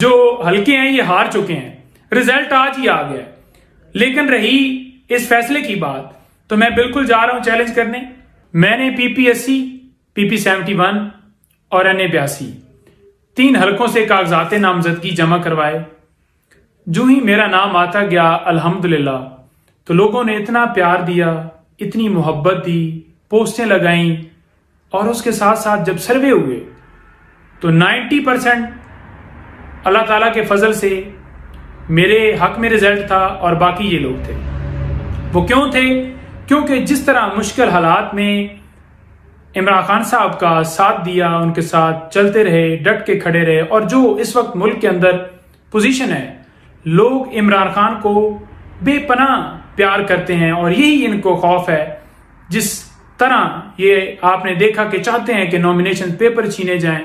जो हल्के हैं ये हार चुके हैं, रिजल्ट आज ही आ गया। लेकिन रही इस फैसले की बात, तो मैं बिल्कुल जा रहा हूं चैलेंज करने। मैंने PP80, PP71 और NA82 3 हलकों से कागजात नामजदगी जमा करवाए। जो ही मेरा नाम आता गया अल्हम्दुलिल्लाह, तो लोगों ने इतना प्यार दिया, इतनी मोहब्बत दी, पोस्टें लगाई, और उसके साथ साथ जब सर्वे हुए तो 90% अल्लाह ताला के फजल से मेरे हक में रिजल्ट था और बाकी ये लोग थे। वो क्यों थे? क्योंकि जिस तरह मुश्किल हालात में इमरान खान साहब का साथ दिया, उनके साथ चलते रहे, डट के खड़े रहे, और जो इस वक्त मुल्क के अंदर पोजीशन है, लोग इमरान खान को बेपनाह प्यार करते हैं और यही इनको खौफ है। जिस तरह ये आपने देखा कि चाहते हैं कि नॉमिनेशन पेपर छीने जाएं,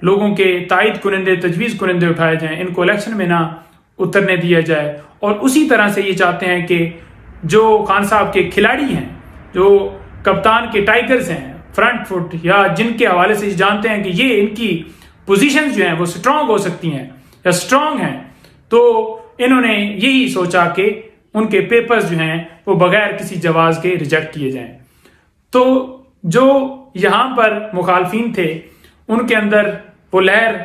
लोगों के तायद कुनंदे, तजवीज़ कुनंदे उठाए जाएं, इनको इलेक्शन में ना उतरने दिया जाए। और उसी तरह से ये चाहते हैं कि जो खान साहब के खिलाड़ी हैं, जो कप्तान के टाइगर्स हैं, फ्रंट फुट, या जिनके हवाले से जानते हैं कि ये इनकी पोजीशंस जो हैं वो स्ट्रांग हो सकती हैं या स्ट्रांग हैं, तो इन्होंने यही सोचा कि उनके पेपर्स जो हैं वो बगैर किसी जवाब के रिजेक्ट किए जाएं। तो जो यहां पर मुखालफिन थे, उनके अंदर वो लहर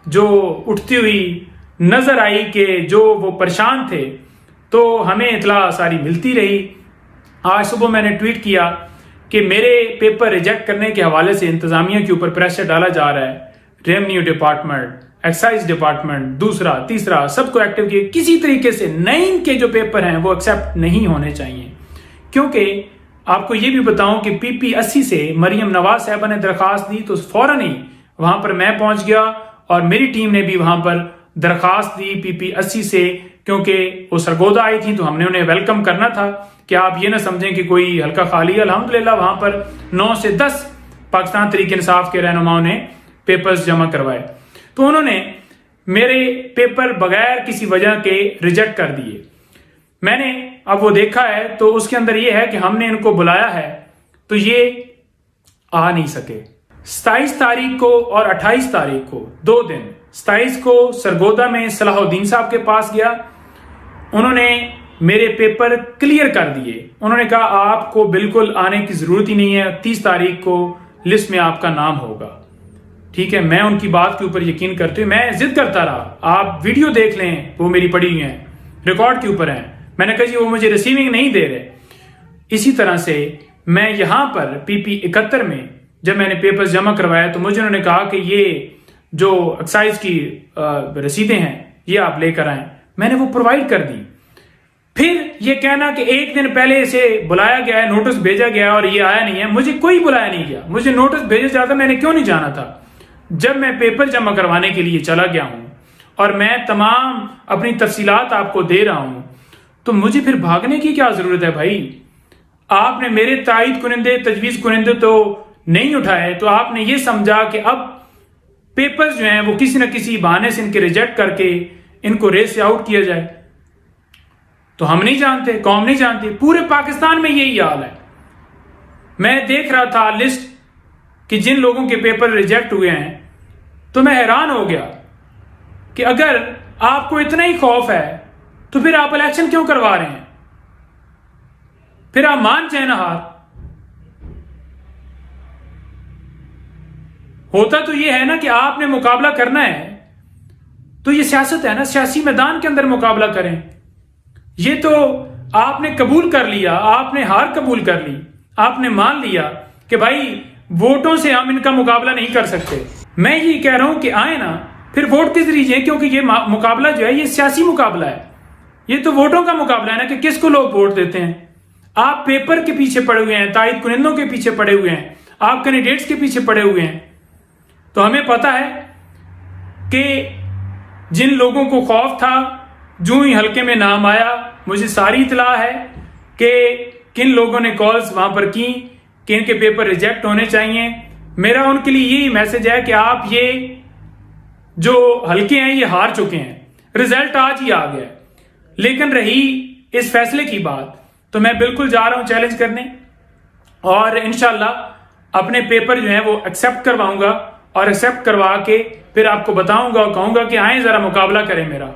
जो उठती हुई नजर आई कि जो वो परेशान थे, तो हमें इतला सारी मिलती रही। आज सुबह मैंने ट्वीट किया कि मेरे पेपर रिजेक्ट करने के हवाले से इंतजामिया के ऊपर प्रेशर डाला जा रहा है। रेवेन्यू डिपार्टमेंट, एक्साइज डिपार्टमेंट, दूसरा तीसरा सबको एक्टिव किए। किसी तरीके से 9 के जो पेपर हैं वो एक्सेप्ट नहीं होने चाहिए। क्योंकि आपको ये भी बताऊं कि PP80 से मरियम नवाज साहबा ने दरखास्त दी, तो फौरन ही वहां पर मैं पहुंच गया और मेरी टीम ने भी वहां पर दरखास्त दी PP80 से, क्योंकि वो सरगोदा आई थी, तो हमने उन्हें वेलकम करना था कि आप ये ना समझें कि कोई हल्का खाली है। अल्हम्दुलिल्लाह वहां पर 9 से 10 पाकिस्तान तहरीक इंसाफ के रहनुमाओं ने पेपर्स जमा करवाए। तो उन्होंने मेरे पेपर बगैर किसी वजह के रिजेक्ट कर दिए। मैंने अब वो देखा है, तो उसके अंदर ये है कि हमने इनको बुलाया है तो ये आ नहीं सके। 27 तारीख को और 28 तारीख को 2 दिन, 27 को सरगोदा में सलाहुद्दीन साहब के पास गया। उन्होंने मेरे पेपर क्लियर कर दिए। उन्होंने कहा आपको बिल्कुल आने की जरूरत ही नहीं है, 30 तारीख को लिस्ट में आपका नाम होगा। ठीक है, मैं उनकी बात के ऊपर यकीन करते हुए मैं जिद करता रहा, आप वीडियो देख लें, वो मेरी पड़ी हुई हैं, रिकॉर्ड के ऊपर हैं। मैंने कहा जी वो मुझे रिसीविंग नहीं दे रहे। इसी तरह से मैं यहां पर PP71 में जब मैंने पेपर्स जमा करवाया, तो मुझे उन्होंने कहा कि ये जो एक्साइज की रसीदें हैं ये आप लेकर आए। मैंने वो प्रोवाइड कर दी। फिर ये कहना कि 1 दिन पहले इसे बुलाया गया है, नोटिस भेजा गया और ये आया नहीं है। मुझे कोई बुलाया नहीं गया, मुझे नोटिस भेजा जाता, मैंने क्यों नहीं जाना था? जब मैं पेपर जमा करवाने के लिए चला गया हूं और मैं तमाम अपनी तफसीलात आपको दे रहा हूं, तो मुझे फिर भागने की क्या जरूरत है भाई? आपने मेरे तायद कुनंदे, तजवीज कुनंदे तो नहीं उठाए, तो आपने ये समझा कि अब पेपर्स जो हैं वो किसी न किसी बहाने से इनके रिजेक्ट करके इनको रेस से आउट किया जाए। तो हम नहीं जानते, कौम नहीं जानती, पूरे पाकिस्तान में यही हाल है। मैं देख रहा था लिस्ट कि जिन लोगों के पेपर रिजेक्ट हुए हैं, तो मैं हैरान हो गया कि अगर आपको इतना ही खौफ है तो फिर आप इलेक्शन क्यों करवा रहे हैं? फिर आप मान जाए ना हार। होता तो ये है ना कि आपने मुकाबला करना है, तो ये सियासत है ना, सियासी मैदान के अंदर मुकाबला करें। ये तो आपने कबूल कर लिया, आपने हार कबूल कर ली, आपने मान लिया कि भाई वोटों से हम इनका मुकाबला नहीं कर सकते। मैं ये कह रहा हूं कि आए ना, फिर वोट किस लीजिए, क्योंकि ये मुकाबला जो है ये सियासी मुकाबला है। ये तो वोटों का मुकाबला है ना कि किसको लोग वोट देते हैं। आप पेपर के पीछे पड़े हुए हैं, तायद कुनंदों के पीछे पड़े हुए हैं, आप कैंडिडेट्स के पीछे पड़े हुए हैं। तो हमें पता है कि जिन लोगों को खौफ था, जो ही हल्के में नाम आया, मुझे सारी इतला है कि किन लोगों ने कॉल्स वहां पर की कि इनके पेपर रिजेक्ट होने चाहिए। मेरा उनके लिए यही मैसेज है कि आप ये जो हल्के हैं ये हार चुके हैं, रिजल्ट आज ही आ गया। लेकिन रही इस फैसले की बात, तो मैं बिल्कुल जा रहा हूं चैलेंज करने और इंशाल्लाह अपने पेपर जो है वो एक्सेप्ट करवाऊंगा और एक्सेप्ट करवा के फिर आपको बताऊंगा और कहूंगा कि आए जरा मुकाबला करें मेरा।